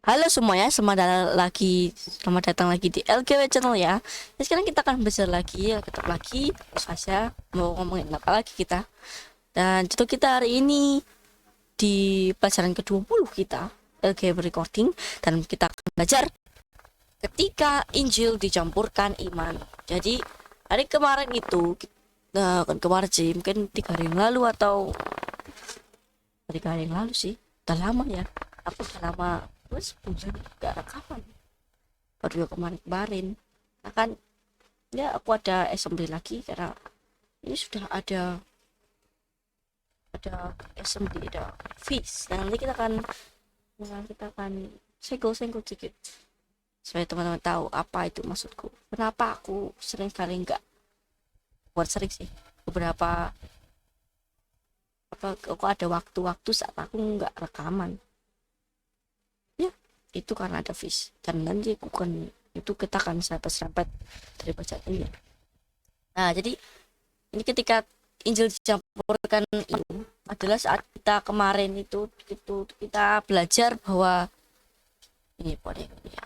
Halo semuanya, selamat datang lagi di LGW Channel ya. Jadi sekarang kita akan belajar lagi, ya, ketemu lagi terus saja mau ngomongin apa lagi kita. Dan itu kita hari ini di pelajaran ke-20 kita LGW Recording, dan kita akan belajar ketika Injil dicampurkan iman. Jadi hari kemarin itu, kan kemarin sih, mungkin 3 hari yang lalu atau 3 hari yang lalu sih, udah lama ya. Aku udah lama, terus bulan gak rekaman, baru ya kemarin-kemarin. Nah kan, ya aku ada assembly lagi karena ini sudah ada assembly, ada fish. Nah, nanti kita akan senggol-senggol sedikit supaya teman-teman tahu apa itu maksudku, kenapa aku sering kali nggak, buat sering sih, beberapa apa kok ada waktu-waktu saat aku nggak rekaman. Ya, itu karena ada fish, dan nanti bukan itu kita akan serempet-serempet dari bacaan ini. Nah, jadi ini ketika Injil dicampurkan itu adalah saat kita kemarin itu kita belajar bahwa ini pada ini ya.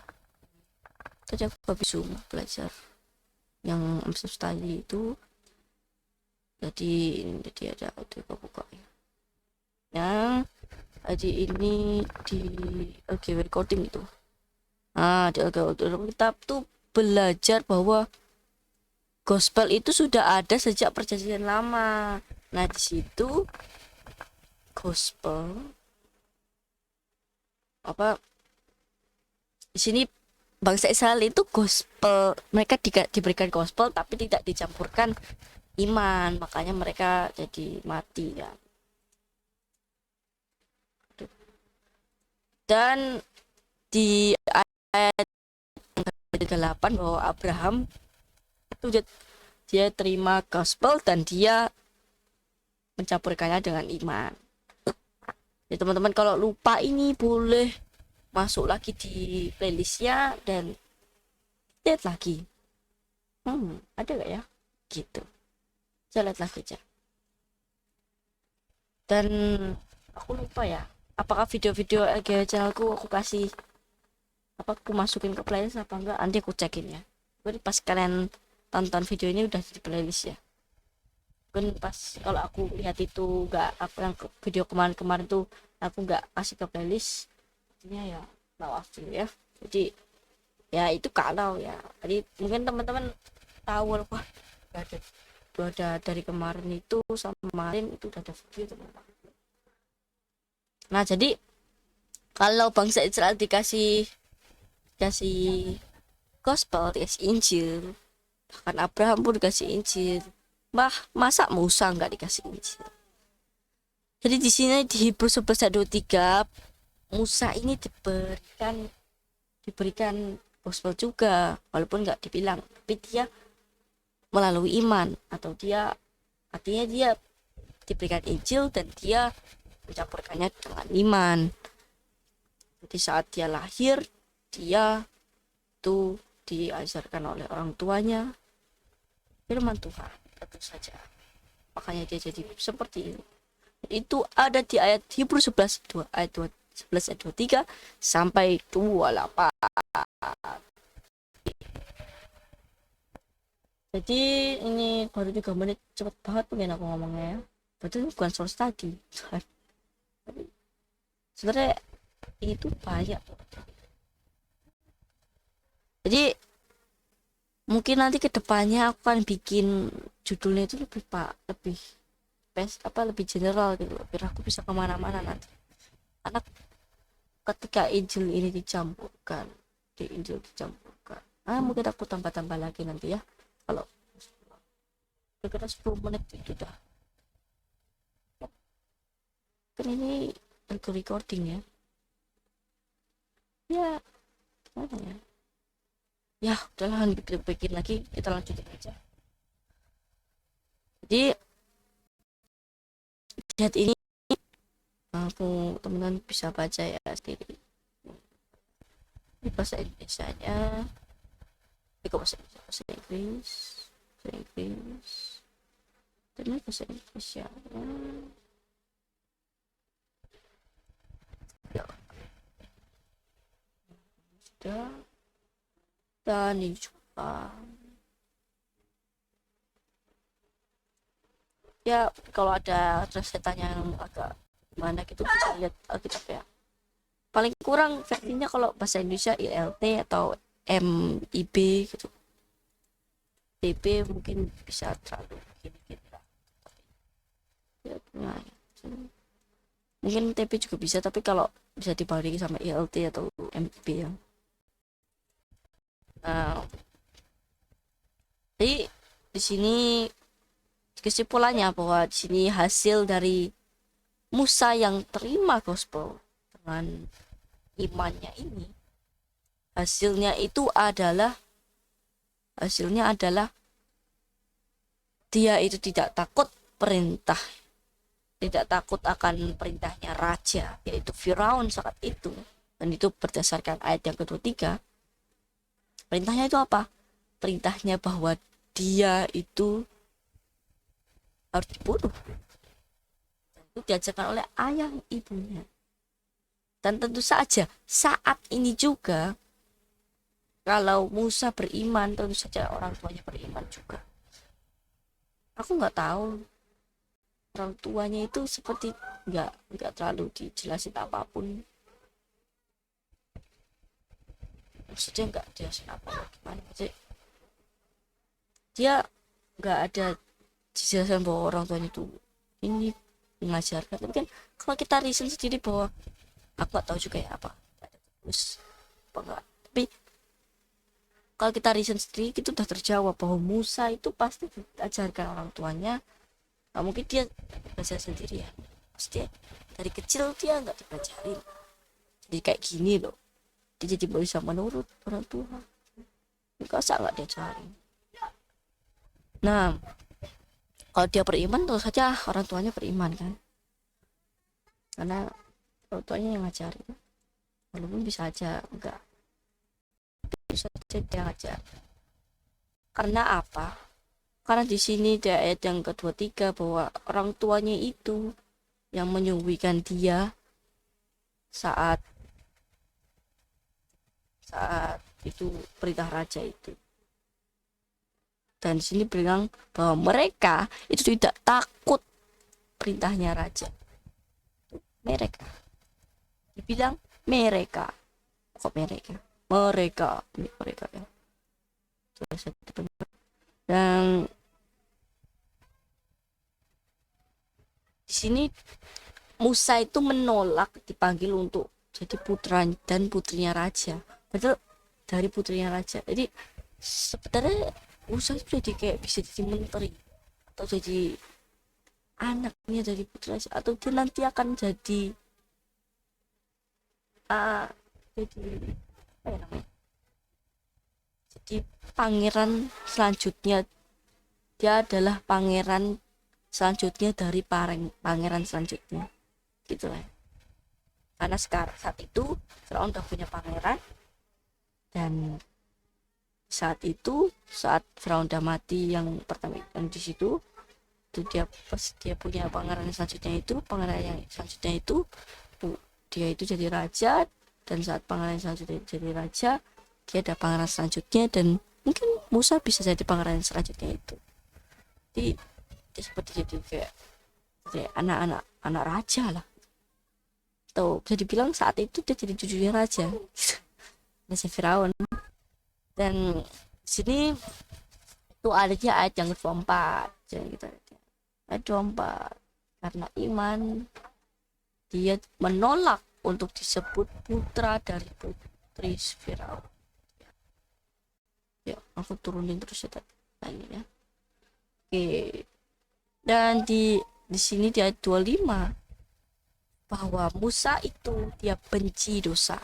Tadi aku habis belajar yang Amstel tadi itu. Jadi ada itu buka ya. Nah, jadi ini di LGW Recording itu. Nah, di LGW Recording kita tuh belajar bahwa gospel itu sudah ada sejak perjanjian lama. Nah, di situ gospel apa di sini bangsa Israel itu gospel, mereka diberikan gospel tapi tidak dicampurkan iman, makanya mereka jadi mati ya. Dan di ayat 38 bahwa Abraham itu dia terima gospel dan dia mencampurkannya dengan iman. Ya teman-teman, kalau lupa ini boleh masuk lagi di playlistnya dan lihat lagi. Ada gak ya? Gitu. Saya lihat lagi aja. Dan aku lupa ya, apakah video-video LGW channelku aku kasih apa, aku masukin ke playlist apa enggak, nanti aku cekin ya. Jadi pas kalian tonton video ini udah di playlist ya. Kan pas kalau aku lihat itu enggak, apa yang video kemarin-kemarin tuh aku enggak kasih ke playlist, artinya ya maaf dulu ya. Jadi ya itu kalau ya, jadi mungkin teman-teman tahu apa udah ada dari kemarin itu sama kemarin itu udah ada video teman-teman. Nah, jadi kalau bangsa Israel dikasih gospel, dikasih Injil, bahkan Abraham pun dikasih Injil, masa Musa nggak dikasih Injil? Jadi di sini di Hebrew 11 ayat 23, Musa ini diberikan gospel juga, walaupun nggak dibilang, tapi dia melalui iman, atau dia artinya dia diberikan Injil dan dia mencampurkannya dengan iman. Jadi saat dia lahir, dia itu diajarkan oleh orang tuanya firman Tuhan, tentu saja. Makanya dia jadi seperti ini. Itu ada di ayat Hebrew 11 ayat 11 ayat 23 sampai 28. Jadi ini baru 3 menit, cepet banget mungkin aku ngomongnya ya. Betul, bukan soal tadi. Sebenarnya itu banyak. Jadi mungkin nanti kedepannya aku akan bikin judulnya itu lebih lebih general gitu, biar aku bisa kemana-mana nanti. Karena ketika Injil ini dicampurkan, mungkin aku tambah-tambah lagi nanti ya. Kalau kira-kira 10 menit itu udah kan, ini recording ya. Ya gimana ya, ya udahlah, bikin lagi, kita lanjutin aja. Jadi lihat ini, aku teman-teman bisa baca ya sendiri. Ini bahasa Indonesia nya, bahasa Inggris, dan bahasa Indonesia nya. Ya. ada. Dan ini juga ya kalau ada translatannya yang agak gimana gitu bisa lihat Alkitab ya. Paling kurang versinya kalau bahasa Indonesia ILT atau MIB gitu. TP mungkin bisa terlalu gini-gini lah. Ya, nah, mungkin TP juga bisa, tapi kalau bisa dibandingin sama ILT atau MIB ya. Nah, jadi di sini kesimpulannya bahwa di sini hasil dari Musa yang terima gospel dengan imannya ini, hasilnya adalah dia itu tidak takut akan perintahnya raja, yaitu Firaun saat itu. Dan itu berdasarkan ayat yang kedua-tiga. Perintahnya itu apa? Perintahnya bahwa dia itu harus dibunuh. Itu diajarkan oleh ayah ibunya. Dan tentu saja saat ini juga kalau Musa beriman, tentu saja orang tuanya beriman juga. Aku nggak tahu orang tuanya itu seperti nggak terlalu dijelasin apapun. Maksudnya nggak dijelasin apa gimana sih? Dia nggak ada dijelasin bahwa orang tuanya itu ini mengajarkan. Tapi kan kalau kita reason sendiri bahwa aku nggak tahu juga ya apa ada terus apa enggak. Tapi kalau kita reason sendiri itu udah terjawab bahwa Musa itu pasti diajarkan orang tuanya. Nggak mungkin dia belajar sendiri ya, pasti dari kecil dia nggak dipelajarin. Jadi kayak gini loh, dia jadi bisa menurut orang tua, nggak usah nggak diajarin. Nah, kalau dia beriman terus saja orang tuanya beriman kan, karena orang tuanya yang ngajarin. Walaupun bisa aja enggak, bisa aja dia ngajar. Karena apa? Karena di sini di ayat yang kedua-tiga bahwa orang tuanya itu yang menyuguhkan dia saat itu perintah raja itu. Dan di sini bilang bahwa mereka itu tidak takut perintahnya raja. Mereka dibilang mereka kok mereka ya. Dan di sini Musa itu menolak dipanggil untuk jadi putra dan putrinya raja. Padahal dari putrinya raja. Jadi sebenarnya Musa itu jadi kayak bisa jadi menteri atau jadi anaknya dari putra raja, atau dia nanti akan jadi jadi apa ya namanya? Jadi pangeran selanjutnya. Dia adalah pangeran selanjutnya dari pangeran selanjutnya gitu lah. Karena sekarang saat itu Firaun udah punya pangeran, dan saat Firaun udah mati yang pertama yang di situ itu dia punya pangeran selanjutnya itu dia itu jadi raja. Dan saat pangeran selanjutnya jadi raja, dia ada pangeran selanjutnya, dan mungkin Musa bisa jadi pangeran selanjutnya itu. Jadi dia seperti jadi kayak anak raja lah, atau bisa dibilang saat itu dia jadi cucunya raja Raja Firaun. Dan sini itu adanya ayat yang ke-24 gitu. Ayat 24, karena iman dia menolak untuk disebut putra dari putri Firaun. Ya, aku turunin terus ya tadi ya. Oke. Dan di sini di ayat 25 bahwa Musa itu dia benci dosa.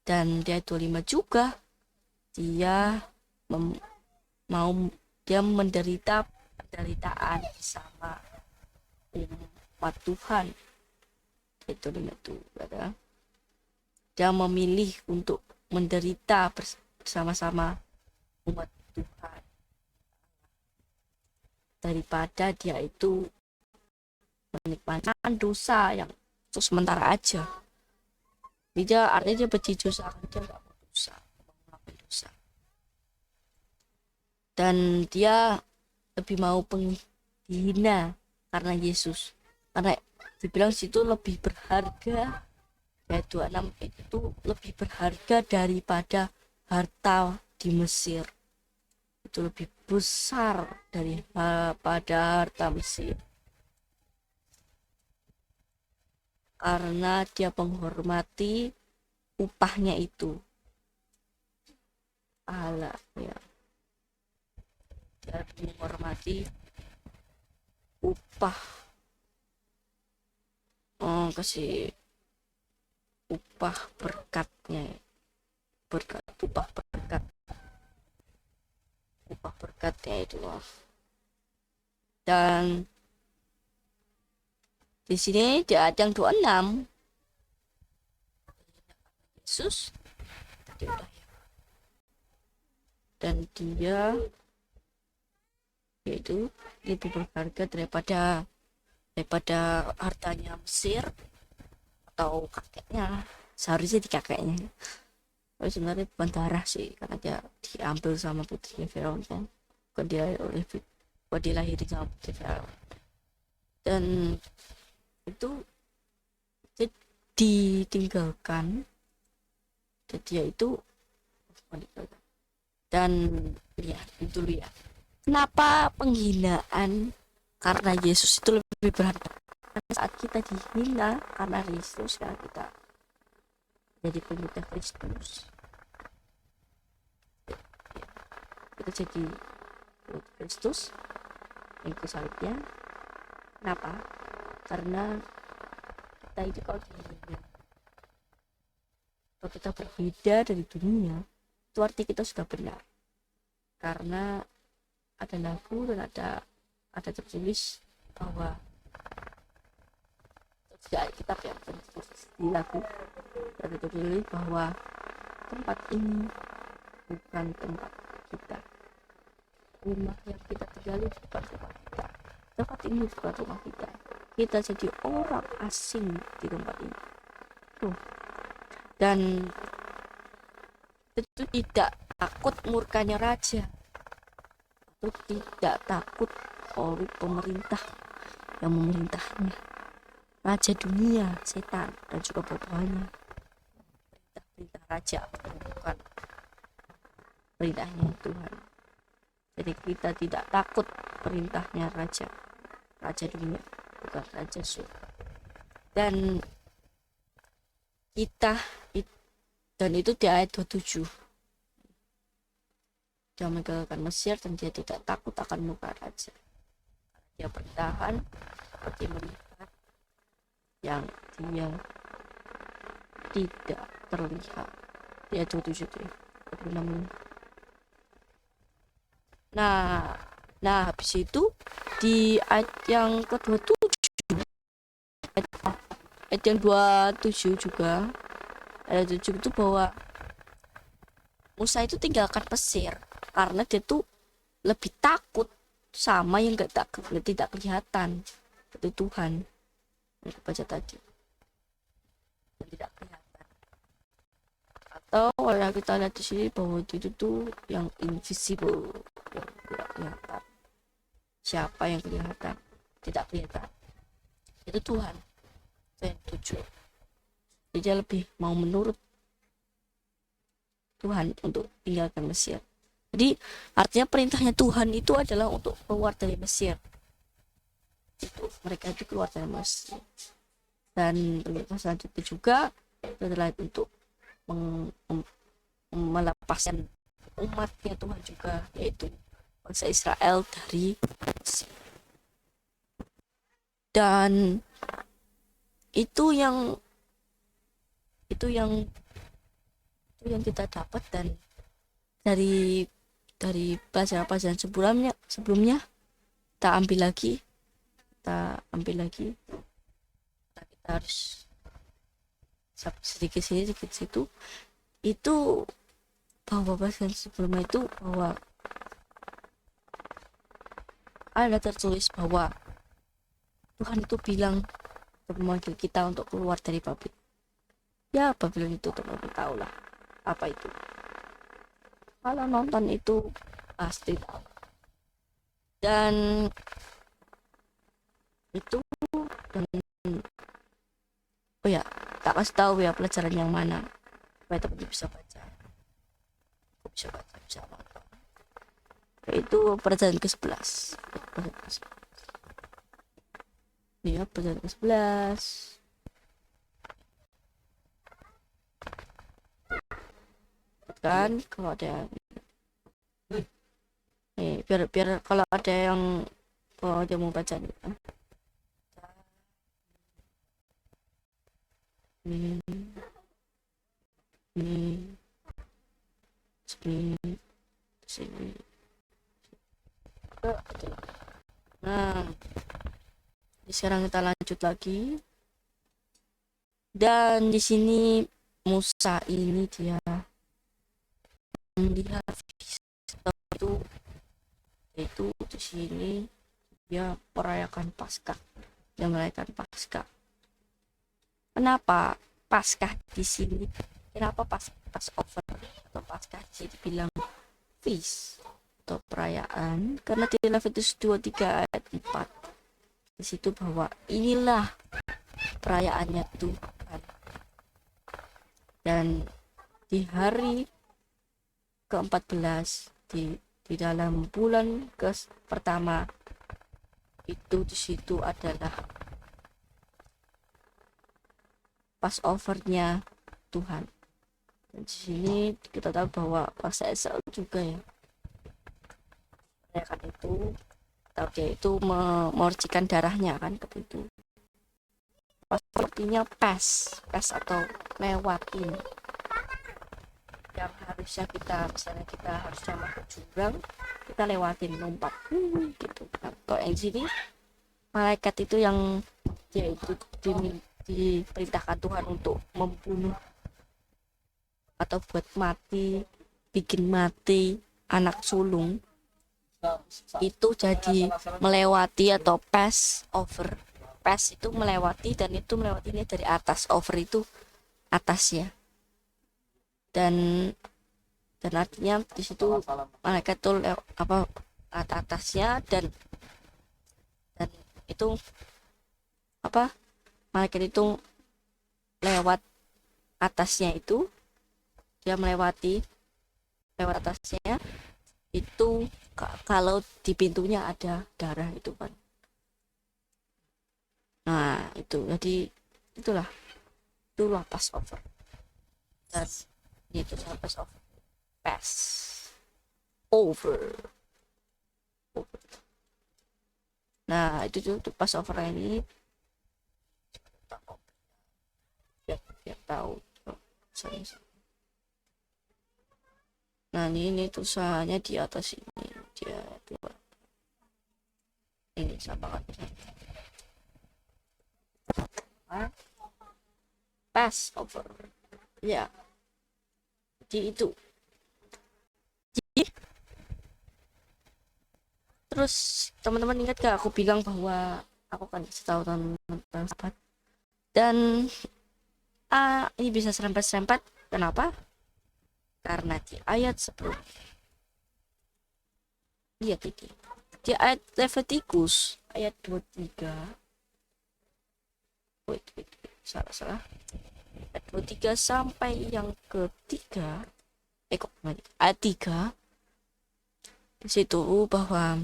Dan di ayat 25 juga dia menderita penderitaan bersama umat Tuhan. Itu ada. Dia memilih untuk menderita bersama-sama umat Tuhan daripada dia itu menikmati dosa yang untuk sementara aja. Dia artinya dia benci dosa, dia nggak mau dosa, mau ngelakuin dosa. Dan dia lebih mau penghina karena Yesus, karena dibilang situ lebih berharga, ya 26 itu lebih berharga daripada harta di Mesir, itu lebih besar daripada harta Mesir, karena dia menghormati upahnya itu. Allah ya, dia menghormati upah, kasih upah berkatnya, berkat, upah berkatnya itu loh. Dan di sini di ayat yang 26 Yesus tadi udah ya, dan dia yaitu lebih berharga daripada hartanya Mesir atau kakeknya, seharusnya di kakeknya, tapi sebenarnya bukan darah sih, karena dia diambil sama putri Firaun kan, bukan dilahirin sama putri Firaun. Dan itu ditinggalkan, dan dia itu dan ya itu ya, kenapa penghinaan karena Yesus itu lebih berharga. Saat kita dihina karena Kristus, karena kita jadi pengikut Kristus, kita jadi pengikut Kristus, pengikut salibnya. Kenapa? Karena kita itu kalau dihina, kalau kita berbeda dari dunia, itu arti kita sudah benar. Karena ada lagu dan ada tertulis bahwa kitab yang tertulis di lagu, ada tertulis bahwa tempat ini bukan tempat kita, rumah yang kita tinggali bukan rumah kita, tempat ini bukan rumah kita, kita jadi orang asing di tempat ini tuh. Dan itu tidak takut murkanya raja, atau tidak takut oleh pemerintah yang memerintahnya, raja dunia, setan, dan juga bawahannya. Perintah raja bukan perintahnya Tuhan. Jadi kita tidak takut perintahnya raja dunia, bukan raja surga. Dan kita dan itu di ayat 27, dia meninggalkan Mesir dan dia tidak takut akan muka raja. Dia bertahan seperti melihat yang dia tidak terlihat. Dia 27 tuh, 26. Nah habis itu di ayat yang ke-27, ayat yang 27 juga, ayat 7 itu bahwa Musa itu tinggalkan Mesir karena dia tuh lebih takut sama yang tidak kelihatan, itu Tuhan yang baca tadi, yang tidak kelihatan. Atau kalau kita lihat di sini bahwa itu tuh yang invisible, yang tidak kelihatan. Siapa yang kelihatan? Tidak kelihatan, itu Tuhan. Itu yang 7. Jadi dia lebih mau menurut Tuhan untuk tinggalkan Mesir. Jadi artinya perintahnya Tuhan itu adalah untuk keluar dari Mesir. Itu mereka itu keluar dari Mesir. Dan perintah selanjutnya juga adalah untuk melepaskan umatnya Tuhan juga, yaitu bangsa Israel dari Mesir. Dan itu yang kita dapat. Dan dari pelajaran sebelumnya kita ambil lagi, kita harus sedikit sini sedikit situ, itu bahwa pelajaran sebelumnya itu bahwa ada tertulis bahwa Tuhan itu bilang untuk memanggil kita untuk keluar dari Babel. Ya Babylon itu teman-teman tahu lah apa itu. Kalau nonton itu pasti tahu. Dan itu, dan oh ya, tak kasih tahu ya pelajaran yang mana supaya teman bisa baca, bisa nonton. Itu pelajaran ke-11. Iya, pelajaran ke-11 kan. Kalau ada biar biar kalau ada yang dia mau baca nih. Ini sini. Nah, sekarang kita lanjut lagi. Dan di sini Musa ini dia melihat itu di sini dia merayakan Paskah. Dia merayakan Paskah. Kenapa Paskah di sini? Kenapa Passover atau Paskah di sini bilang feast atau perayaan? Karena di Leviticus 23 ayat 4 di situ bahwa inilah perayaannya Tuhan. Dan di hari ke-14 di dalam bulan pertama itu di situ adalah Passover-nya Tuhan. Dan di sini kita tahu bahwa bangsa Israel juga ya kan itu, atau dia itu memorcikan darahnya kan itu. Artinya pas atau lewatin yang harusnya kita, misalnya kita harusnya masuk jurang, kita lewatin lompat gitu. Atau yang sini malaikat itu yang dia itu diperintahkan Tuhan untuk membunuh atau buat mati, bikin mati anak sulung, itu jadi melewati atau pass over. Pass itu melewati, dan itu melewatinya dari atas, over itu atas ya. Dan artinya di situ malaikat itu apa atasnya, dan itu apa, malaikat itu lewat atasnya, itu dia melewati lewat atasnya itu. Kalau di pintunya ada darah itu kan. Nah itu jadi itulah Passover. Dan itu Passover, pass over. Nah itu tuh Passover ini biar tahu. Nah ini tulisannya di atas ini, dia dua ini sama kan, Passover ya. Jadi itu. Jadi, terus teman-teman ingat gak aku bilang bahwa aku kan tahu tentang sahabat, dan ini bisa serempat-serempat. Kenapa? Karena di ayat sebelum, lihat ini di ayat Leviticus ayat 23, wait, salah ayat 23 sampai yang ketiga, ayat 3 di situ bahwa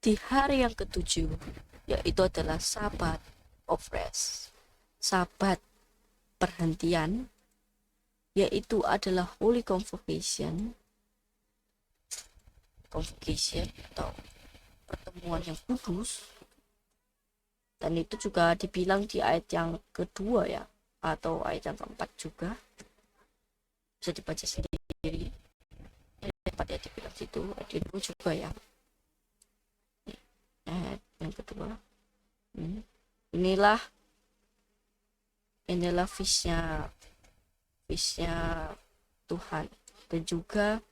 di hari yang ke-7, yaitu adalah Sabat of Rest, Sabat perhentian, yaitu adalah Holy Convocation atau pertemuan yang kudus. Dan itu juga dibilang di ayat yang kedua ya, atau ayat yang keempat juga, bisa dibaca sendiri. Ayat ya dibilang situ, ayat kedua juga ya, ayat yang kedua. Inilah feast-nya Tuhan, dan juga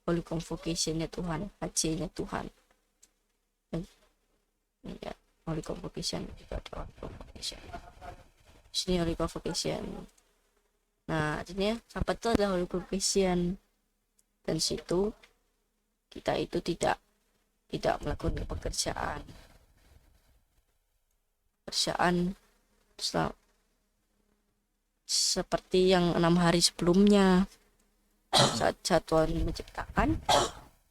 Holy Convocation-nya Tuhan, HC-nya Tuhan. Dan ya, Holy Convocation juga ada Holy Convocation. sini horrible vacation. Nah artinya sahabat itu adalah horrible vacation, dan situ kita itu tidak melakukan pekerjaan seperti yang 6 hari sebelumnya. Saat Tuhan menciptakan,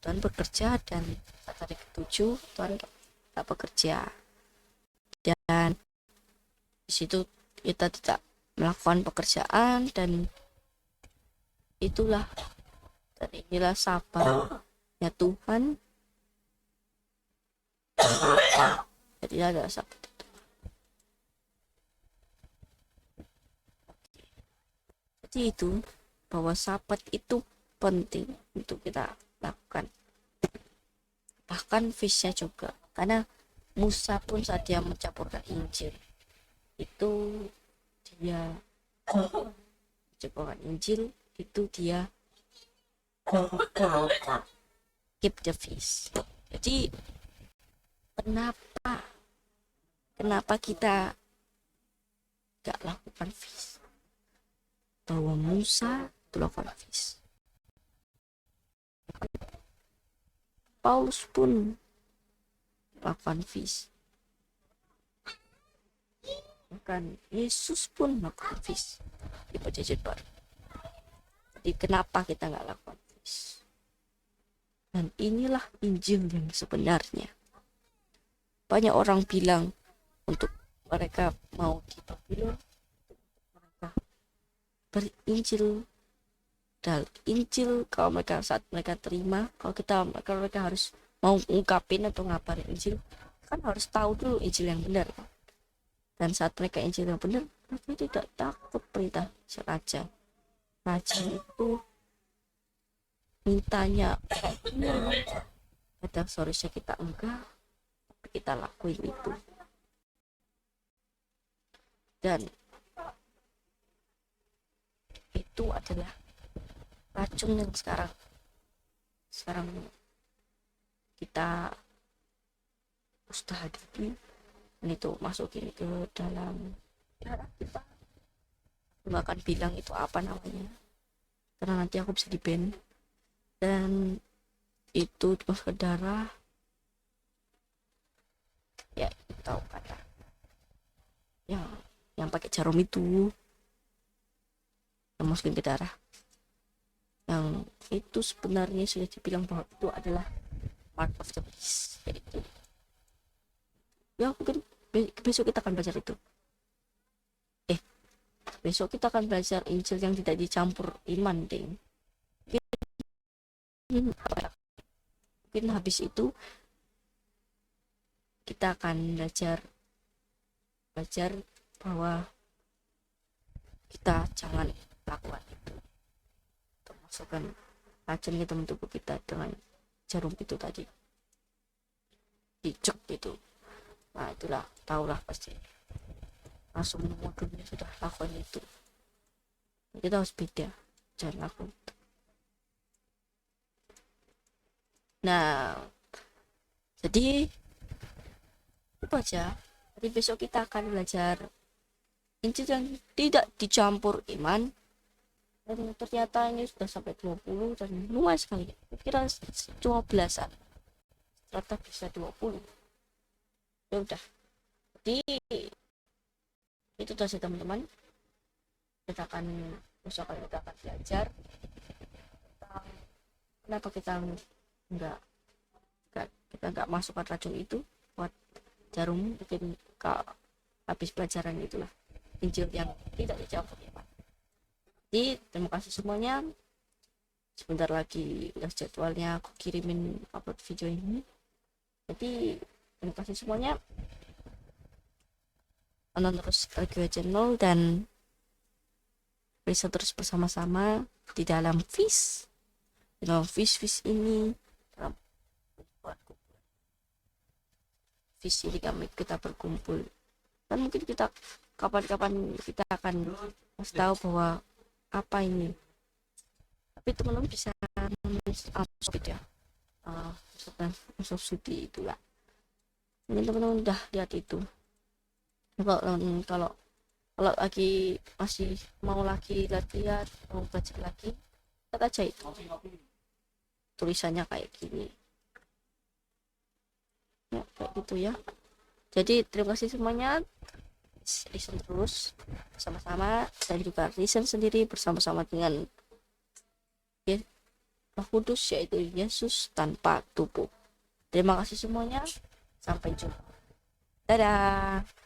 Tuhan bekerja, dan saat hari ke-7 Tuhan tak bekerja, dan di situ kita tidak melakukan pekerjaan. Dan inilah sabarnya Tuhan. Jadi ada sabar itu. Jadi itu bahwa sabat itu penting untuk kita lakukan, bahkan feast-nya juga, karena Musa pun saat dia mencampurkan Injil itu dia keep the feast. Jadi kenapa kita gak lakukan feast, bahwa Musa itu lakukan feast, Paulus pun lakukan feast, bahkan Yesus pun lakukan feast di perjanjian baru. Jadi kenapa kita nggak lakukan feast? Dan inilah Injil yang sebenarnya. Banyak orang bilang untuk mereka mau di Babylon, mereka berinjil, dan Injil kalau saat mereka terima, kalau mereka harus mau ungkapin atau ngabarin Injil, kan harus tahu dulu Injil yang benar. Dan saat mereka Injil yang benar, mereka tidak takut perintah raja itu mintanya kadang seharusnya kita enggak, tapi kita lakuin itu. Dan itu adalah racun yang sekarang kita mesti hadapi, dan itu masukin ke dalam darah kita. Nggak akan bilang itu apa namanya, karena nanti aku bisa di-ban. Dan itu masuk ke darah, ya tahu kata yang pakai jarum itu, yang masukin ke darah, yang itu sebenarnya sudah dibilang bahwa itu adalah part of the beast. Yaitu ya mungkin besok kita akan belajar itu. Besok kita akan belajar Injil yang tidak dicampur iman, ding. Mungkin habis itu kita akan belajar bahwa kita jangan lakukan itu, untuk masukkan racun ke dalam tubuh kita dengan jarum itu tadi, dicek gitu. Nah itulah, tahulah pasti langsung modulnya sudah lakukan itu. Kita harus beda, jangan lakukan itu. Nah jadi itu aja. Jadi besok kita akan belajar Injil yang tidak dicampur iman, dan ternyata ini sudah sampai 20 dan lumayan sekali. Kira cuma belasan, ternyata bisa 20. Ya udah, jadi itu saja teman-teman. Kita akan belajar kenapa kita nggak masukkan racun itu buat jarum. Mungkin habis pelajaran itulah Injil yang tidak dicampur iman. Jadi terima kasih semuanya. Sebentar lagi udah jadwalnya aku kirimin upload video ini. Jadi terima kasih semuanya. Tonton terus Alkiwa Channel dan bisa terus bersama-sama di dalam feast ini, dalam feast ini kita berkumpul. Dan mungkin kita kapan-kapan kita akan kasih tahu bahwa apa ini, tapi teman-teman bisa subsidi itulah. Mungkin teman-teman udah lihat itu. Kalau Kalau lagi masih mau lagi latihan, mau belajar lagi, lihat aja itu tulisannya kayak gini ya, kayak gitu ya. Jadi terima kasih semuanya, listen terus sama-sama, dan juga listen sendiri bersama-sama dengan Roh Kudus, yaitu Yesus tanpa tubuh. Terima kasih semuanya, sampai jumpa, dadah.